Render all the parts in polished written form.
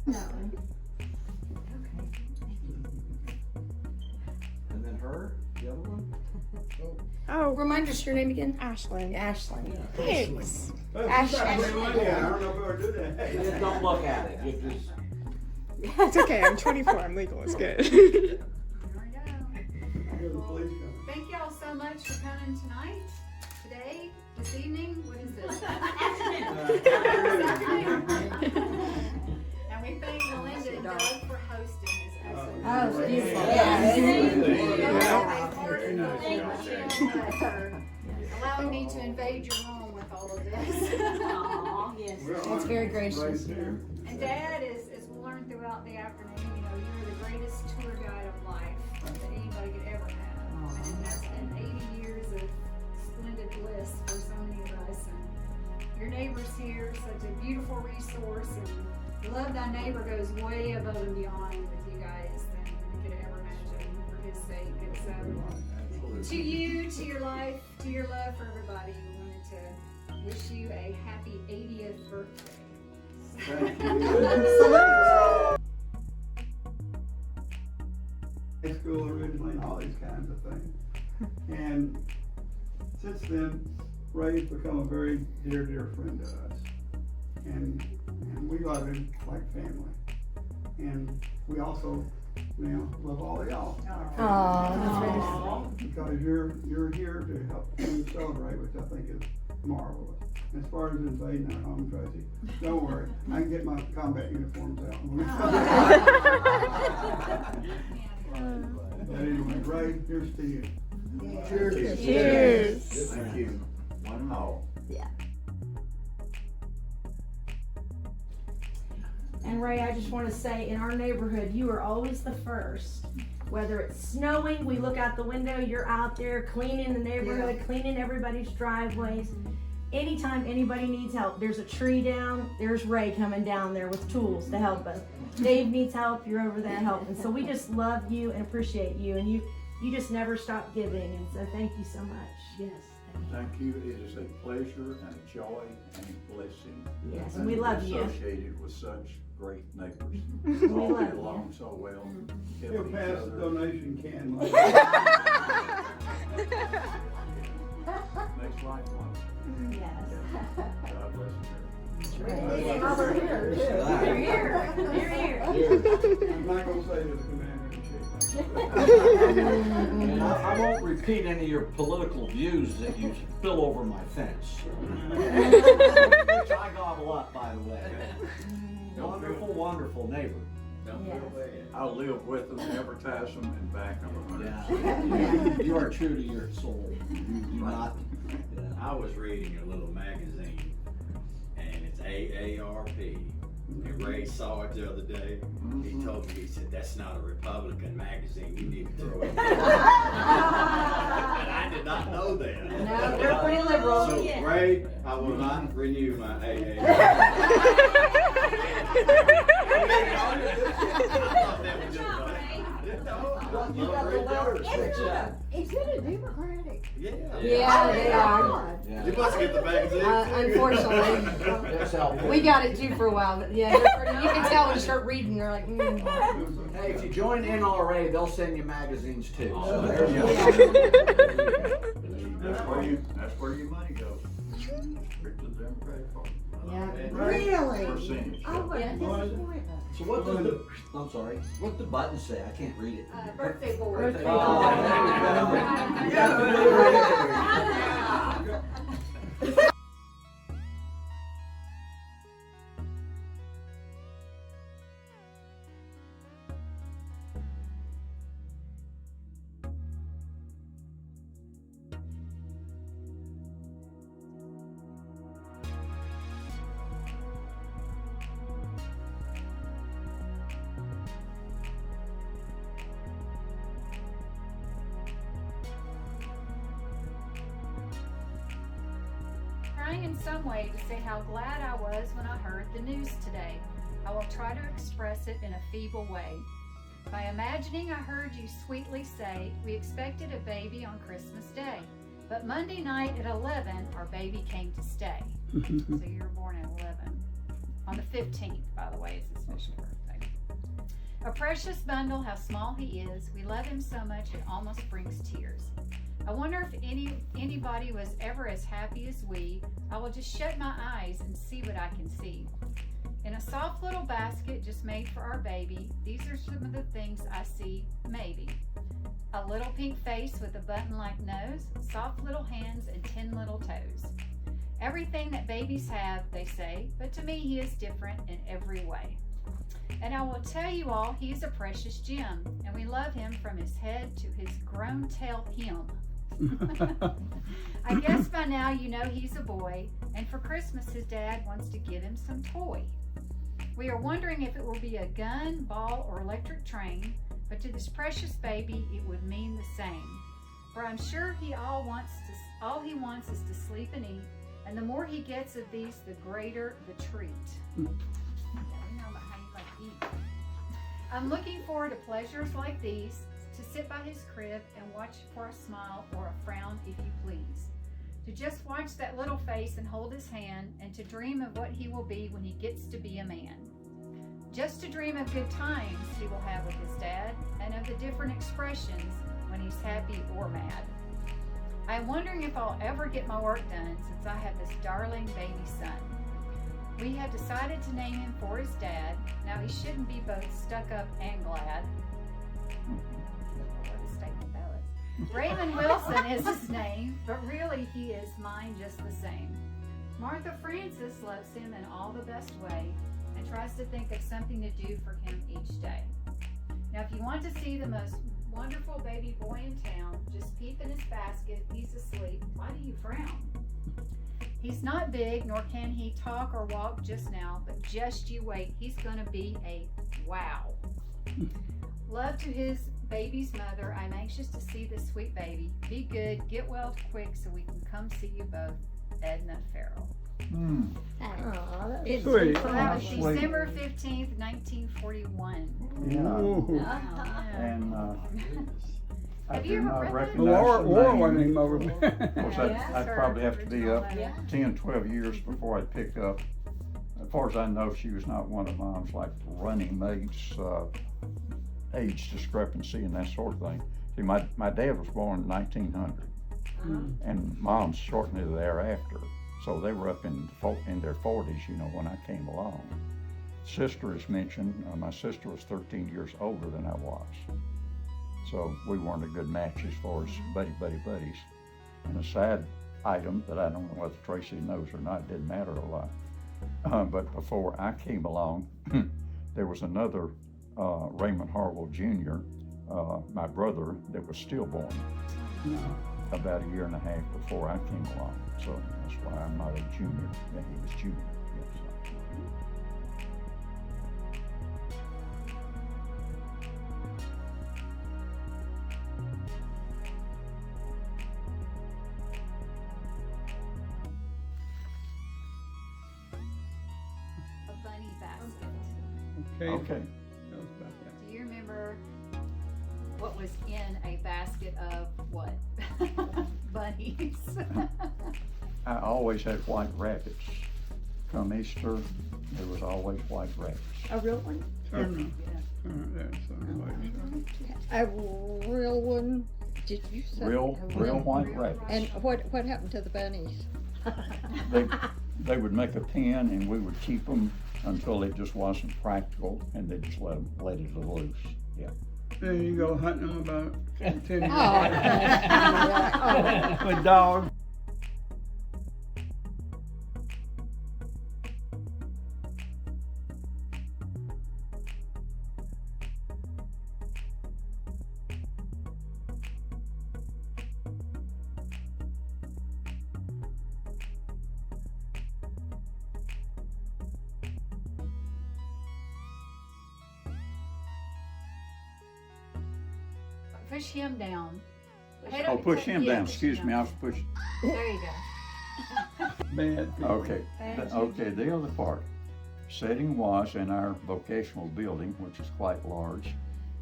No. And then her, the other one? Oh, Remind us your name again. Ashlyn. Ashley. Thanks. I don't know if I'll do that. Just don't look at it. You just. It's okay. I'm 24. I'm legal. It's good. There we go. Here the police come. Thank y'all so much for coming tonight, today, this evening. What is this? And we thank Melinda and Doug for hosting this episode. Oh, it's beautiful. Allowing me to invade your home with all of this. Aw, yes. That's very gracious. And Dad, as we'll learn throughout the afternoon, you know, you're the greatest tour guide of life that anybody could ever have. And that's been 80 years of splendid bliss for so many of us. And your neighbors here, such a beautiful resource. And love thy neighbor goes way above and beyond with you guys than you could ever imagine for his sake. And so, to you, to your life, to your love for everybody, we wanted to wish you a happy 80th birthday. Thank you. High school originally and all these kinds of things. And since then, Ray's become a very dear, dear friend to us. And we love him like family. And we also now love all of y'all. Aww, Because you're here to help him celebrate, which I think is marvelous. As far as invading our home, Tracy, don't worry. I can get my combat uniforms out. But anyway, Ray, here's to you. Cheers. Cheers. Thank you. One and all. And Ray, I just want to say, in our neighborhood, you are always the first. Whether it's snowing, we look out the window, you're out there cleaning the neighborhood, cleaning everybody's driveways. Anytime anybody needs help, there's a tree down, there's Ray coming down there with tools to help us. Dave needs help, you're over there helping. So we just love you and appreciate you, and you just never stop giving, and so thank you so much. Yes. Thank you. It is a pleasure and a joy and a blessing. Yes, and we love you. Associated with such great neighbors. We All love get you. along so well. He'll helping each pass the other. donation can. Makes life wonderful. Yes. God bless you. You're here. You're here. I'm not gonna say to the commander in chief. And I won't repeat any of your political views that you spill over my fence. Which I gobble up, by the way. Wonderful, wonderful neighbor. Don't Yes. feel bad. I'll live with them, advertise them, and back them 100%. Yeah. You are true to your soul. You do not. I was reading a little magazine, and it's AARP. And Ray saw it the other day. He told me, he said, "That's not a Republican magazine. You need to throw it." And I did not know that. No, they're pretty liberal. So Ray, I will not renew my AARP. Is it a Democratic? Yeah. Yeah, they are. Yeah. You must get the magazine. Unfortunately, That's helpful. we got it too for a while, but yeah, you can tell when you start reading, they're like, Hey, if you join NRA, they'll send you magazines too. So there you go. That's where your money goes. Straight to the Democratic Party. Yeah. Really? Percentage. Oh, what a disappointment. So what does the, I'm sorry, what the button say? I can't read it. Birthday boy. Birthday Oh, there we go. Trying in some way to say how glad I was when I heard the news today. I will try to express it in a feeble way. By imagining I heard you sweetly say, we expected a baby on Christmas Day. But Monday night at 11, our baby came to stay. So you were born at 11. On the 15th, by the way, is his official birthday. A precious bundle, how small he is. We love him so much it almost brings tears. I wonder if anybody was ever as happy as we. I will just shut my eyes and see what I can see. In a soft little basket just made for our baby, these are some of the things I see, maybe. A little pink face with a button-like nose, soft little hands, and 10 little toes. Everything that babies have, they say, but to me he is different in every way. And I will tell you all, he is a precious gem, and we love him from his head to his grown tail hem. I guess by now you know he's a boy, and for Christmas his dad wants to give him some toy. We are wondering if it will be a gun, ball, or electric train, but to this precious baby it would mean the same. For I'm sure all he wants is to sleep and eat, and the more he gets of these, the greater the treat. Yeah, we know about how you like to eat. I'm looking forward to pleasures like these, to sit by his crib and watch for a smile or a frown, if you please. To just watch that little face and hold his hand, and to dream of what he will be when he gets to be a man. Just to dream of good times he will have with his dad, and of the different expressions when he's happy or mad. I'm wondering if I'll ever get my work done since I have this darling baby son. We have decided to name him for his dad. Now he shouldn't be both stuck up and glad. What a statement that was. Raymond Wilson is his name, but really he is mine just the same. Martha Francis loves him in all the best way and tries to think of something to do for him each day. Now if you want to see the most wonderful baby boy in town, just peep in his basket. He's asleep. Why do you frown? He's not big, nor can he talk or walk just now, but just you wait. He's gonna be a wow. Love to his baby's mother. I'm anxious to see this sweet baby. Be good, get well quick so we can come see you both. Edna Farrell. Aw, Sweet. So that was Sweet. December 15th, 1941. Yeah. Ooh. And I Have do you ever not read that? recognize Laura, the Laura name. wasn't even over Of course, Yeah. I'd probably have to be up Yeah. 10, 12 years before I'd pick up. As far as I know, she was not one of Mom's like running mates, age discrepancy and that sort of thing. See, my dad was born in 1900, and Mom's shortly thereafter. So they were up in their 40s, you know, when I came along. Sister is mentioned. My sister was 13 years older than I was. So we weren't a good match as far as buddies. And a sad item that I don't know whether Tracy knows or not, didn't matter a lot. But before I came along, there was another Raymond Harwell Jr., my brother, that was stillborn about a year and a half before I came along. So that's why I'm not a junior. Yeah, he was junior. Yes. A bunny basket. Okay. Okay. Tell us about that. Do you remember what was in a basket of what? Bunnies. I always had white rabbits. Come Easter, there was always white rabbits. a real one? Turn there, so A real one? Did you say? Real white rabbits. And what happened to the bunnies? They would make a pen and we would keep them until it just wasn't practical and they just let it loose. Yeah. then you go hunting them about 10 years Oh, later with dogs. Push him down. Oh, push him down, excuse me, I was pushing. There you go. Bad people. Okay, okay, the other part. Setting was in our vocational building, which is quite large.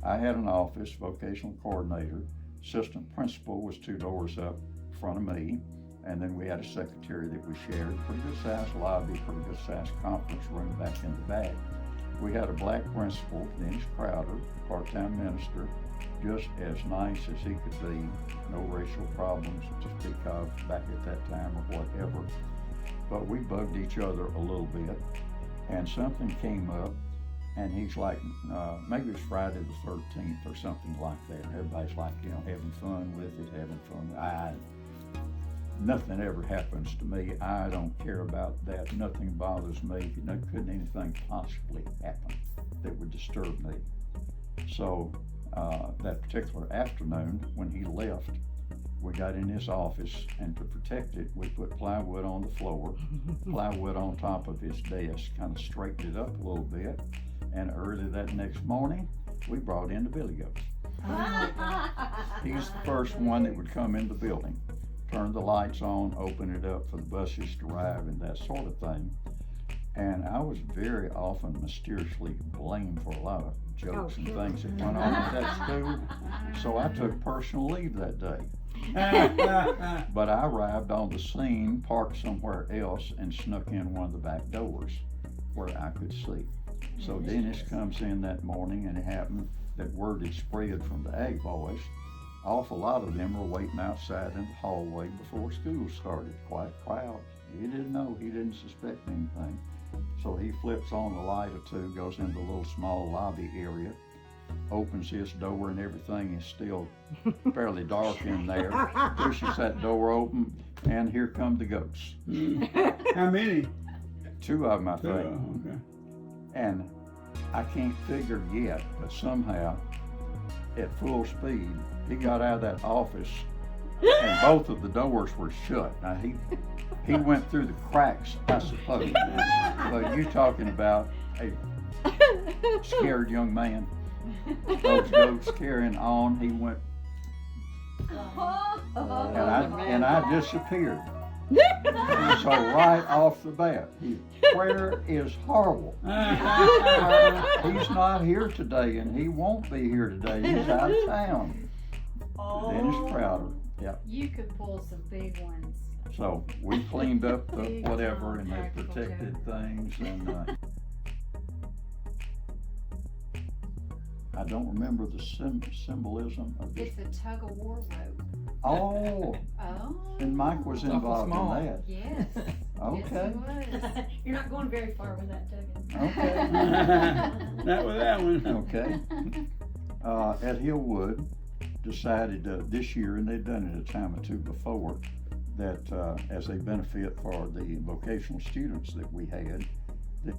I had an office, vocational coordinator, assistant principal was 2 doors up in front of me, And then we had a secretary that we shared, pretty good sized lobby, pretty good sized conference room back in the back. We had a black principal, Dennis Crowder, part-time minister, just as nice as he could be, no racial problems to speak of back at that time or whatever. But we bugged each other a little bit, and something came up, and he's like, maybe it's Friday the 13th or something like that. And everybody's like, you know, having fun with it, having fun. Nothing ever happens to me. I don't care about that. Nothing bothers me. Couldn't anything possibly happen that would disturb me. So that particular afternoon when he left, we got in his office, and to protect it, we put plywood on the floor, plywood on top of his desk, kind of straightened it up a little bit. And early that next morning, we brought in the billy goats. He's the first one that would come in the building, turn the lights on, open it up for the buses to arrive and that sort of thing. And I was very often mysteriously blamed for a lot of jokes and things that went on at that school. So I took personal leave that day. But I arrived on the scene, parked somewhere else, and snuck in one of the back doors where I could see. So Dennis comes in that morning, and it happened that word had spread from the ag boys. Awful lot of them were waiting outside in the hallway before school started. Quite a crowd. He didn't know, he didn't suspect anything. So he flips on the light or two, goes into the little small lobby area, opens his door, and everything is still fairly dark in there. Pushes that door open, and here come the goats. How many? 2 of them, I think. Okay. And I can't figure yet, but somehow, at full speed, he got out of that office, and both of the doors were shut. Now he went through the cracks, I suppose. But you're talking about a scared young man. Those goats carrying on, he went, and I disappeared. So right off the bat, where is Harwell? He's not here today, and he won't be here today. He's out of town. Dennis Crowder. Yeah. You could pull some big ones. So we cleaned up the Big, whatever, and they practical protected things, and I don't remember the symbolism of this. It's a tug of war rope. Oh, Oh. and Mike was involved in that. Yes. Okay. Yes, he was. You're not going very far with that, Tuggin. Okay. Not with that one. Okay. At Hillwood, decided this year, and they'd done it a time or two before, that as a benefit for the vocational students that we had, that